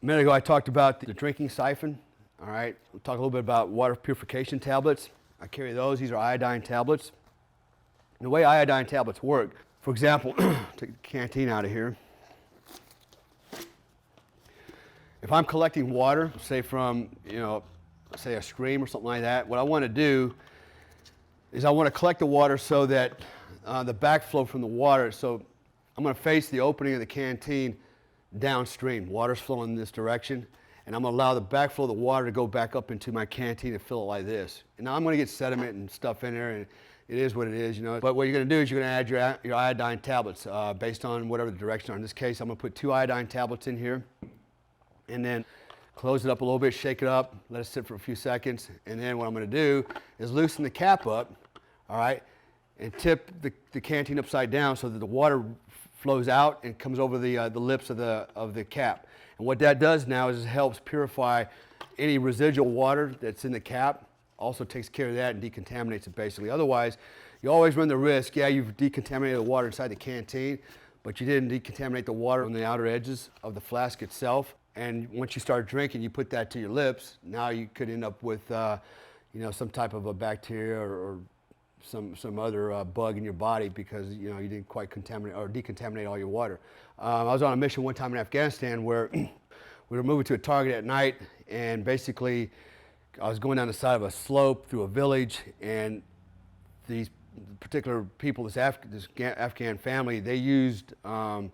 A minute ago I talked about the drinking siphon. All right, we'll talk a little bit about water purification tablets. I carry those. These are iodine tablets. And the way iodine tablets work, for example, take the canteen out of here. If I'm collecting water, say from, say a stream or something like that, what I want to do is I want to collect the water so that the backflow from the water, so I'm going to face the opening of the canteen downstream. Water's flowing in this direction, and I'm going to allow the backflow of the water to go back up into my canteen and fill it like this. And now I'm going to get sediment and stuff in there, and it is what it is, But what you're going to do is you're going to add your iodine tablets based on whatever the direction are. In this case, I'm going to put 2 iodine tablets in here, and then close it up a little bit, shake it up, let it sit for a few seconds, and then what I'm going to do is loosen the cap up, all right, and tip the canteen upside down so that the water flows out and comes over the lips of the cap. And what that does now is it helps purify any residual water that's in the cap. Also takes care of that and decontaminates it basically. Otherwise, you always run the risk, yeah, you've decontaminated the water inside the canteen, but you didn't decontaminate the water on the outer edges of the flask itself. And once you start drinking, you put that to your lips. Now you could end up with, some type of a bacteria or some other bug in your body because you didn't quite contaminate or decontaminate all your water. I was on a mission one time in Afghanistan where we were moving to a target at night, and basically I was going down the side of a slope through a village, and these particular people, this Afghan family, they used an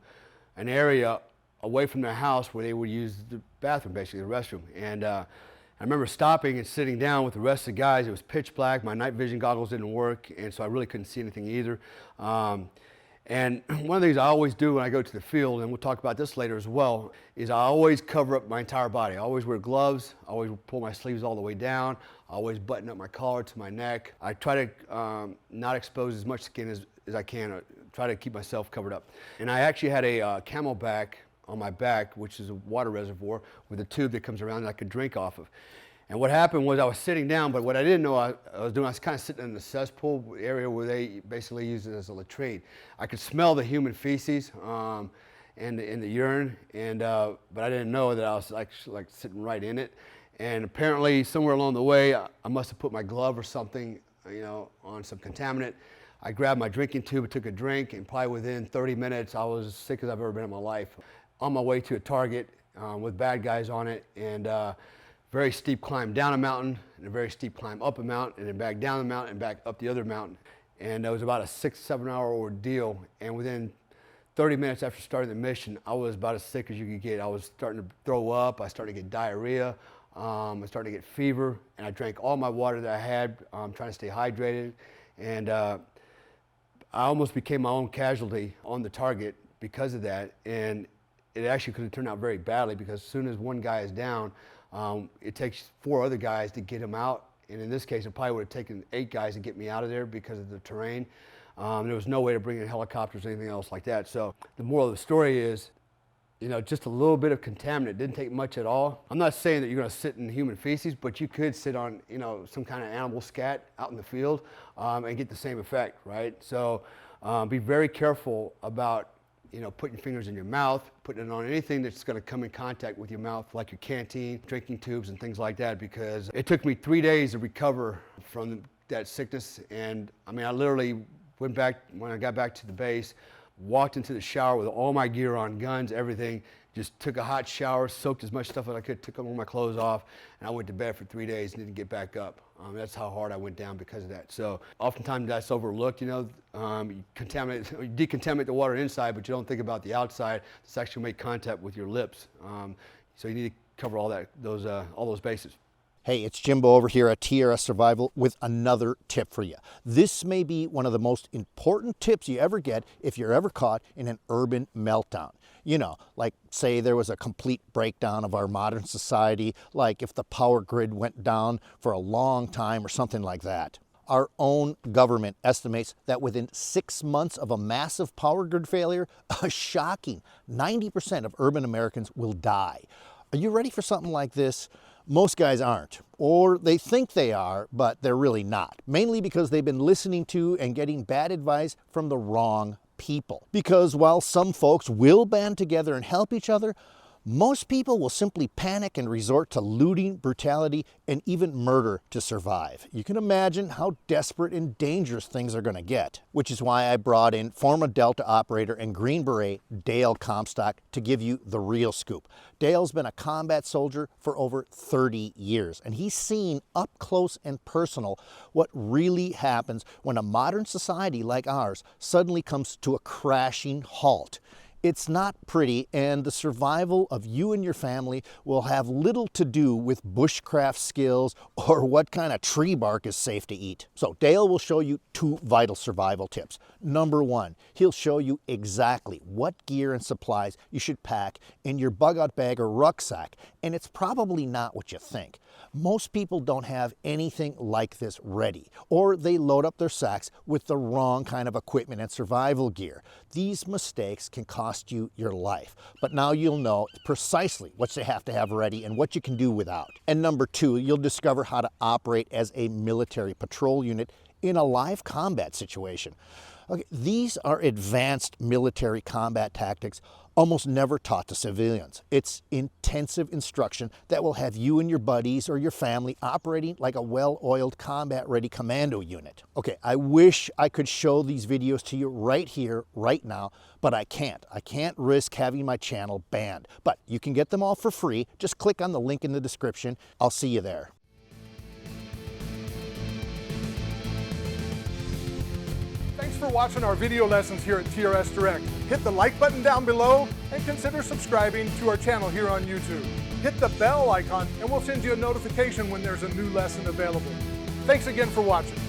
area away from their house where they would use the bathroom, basically the restroom. And I remember stopping and sitting down with the rest of the guys. It was pitch black. My night vision goggles didn't work, and so I really couldn't see anything either. And one of the things I always do when I go to the field, and we'll talk about this later as well, is I always cover up my entire body. I always wear gloves. I always pull my sleeves all the way down. I always button up my collar to my neck. I try to not expose as much skin as I can. Try to keep myself covered up. And I actually had a Camelback on my back, which is a water reservoir with a tube that comes around that I could drink off of. And what happened was I was sitting down, but what I didn't know I was doing, I was kind of sitting in the cesspool area where they basically use it as a latrine. I could smell the human feces and the urine, and but I didn't know that I was actually like sitting right in it. And apparently somewhere along the way, I must have put my glove or something, on some contaminant. I grabbed my drinking tube, took a drink, and probably within 30 minutes, I was as sick as I've ever been in my life. On my way to a target with bad guys on it, and very steep climb down a mountain, and a very steep climb up a mountain, and then back down the mountain and back up the other mountain. And it was about a 6-7 hour ordeal, and within 30 minutes after starting the mission, I was about as sick as you could get. I was starting to throw up, I started to get diarrhea, I started to get fever, and I drank all my water that I had, trying to stay hydrated, and I almost became my own casualty on the target because of that. And it actually could have turned out very badly because as soon as one guy is down, it takes 4 other guys to get him out. And in this case, it probably would have taken 8 guys to get me out of there because of the terrain. There was no way to bring in helicopters or anything else like that. So the moral of the story is, just a little bit of contaminant. It didn't take much at all. I'm not saying that you're going to sit in human feces, but you could sit on, some kind of animal scat out in the field and get the same effect, right? So be very careful about putting your fingers in your mouth, putting it on anything that's going to come in contact with your mouth, like your canteen, drinking tubes, and things like that, because it took me 3 days to recover from that sickness. And I literally went back, when I got back to the base, walked into the shower with all my gear on, guns, everything, just took a hot shower, soaked as much stuff as I could, took all my clothes off, and I went to bed for 3 days and didn't get back up. That's how hard I went down because of that. So oftentimes that's overlooked, you decontaminate the water inside, but you don't think about the outside. It's actually make contact with your lips. So you need to cover all those bases. Hey, it's Jimbo over here at TRS Survival with another tip for you. This may be one of the most important tips you ever get if you're ever caught in an urban meltdown. Like say there was a complete breakdown of our modern society, like if the power grid went down for a long time or something like that. Our own government estimates that within 6 months of a massive power grid failure, a shocking 90% of urban Americans will die. Are you ready for something like this? Most guys aren't, or they think they are, but they're really not, mainly because they've been listening to and getting bad advice from the wrong people. Because while some folks will band together and help each other, Most people will simply panic and resort to looting, brutality, and even murder to survive. You can imagine how desperate and dangerous things are going to get, which is why I brought in former Delta operator and Green Beret Dale Comstock to give you the real scoop. Dale's been a combat soldier for over 30 years, and he's seen up close and personal what really happens when a modern society like ours suddenly comes to a crashing halt. It's not pretty, and the survival of you and your family will have little to do with bushcraft skills or what kind of tree bark is safe to eat. So Dale will show you 2 vital survival tips. Number 1, he'll show you exactly what gear and supplies you should pack in your bug-out bag or rucksack, and it's probably not what you think. Most people don't have anything like this ready, or they load up their sacks with the wrong kind of equipment and survival gear. These mistakes can cost you your life, but now you'll know precisely what you have to have ready and what you can do without. And number 2, you'll discover how to operate as a military patrol unit in a live combat situation. Okay, these are advanced military combat tactics almost never taught to civilians. It's intensive instruction that will have you and your buddies or your family operating like a well-oiled combat-ready commando unit. Okay, I wish I could show these videos to you right here, right now, but I can't. I can't risk having my channel banned. But you can get them all for free. Just click on the link in the description. I'll see you there. Thanks for watching our video lessons here at TRS Direct. Hit the like button down below and consider subscribing to our channel here on YouTube. Hit the bell icon and we'll send you a notification when there's a new lesson available. Thanks again for watching.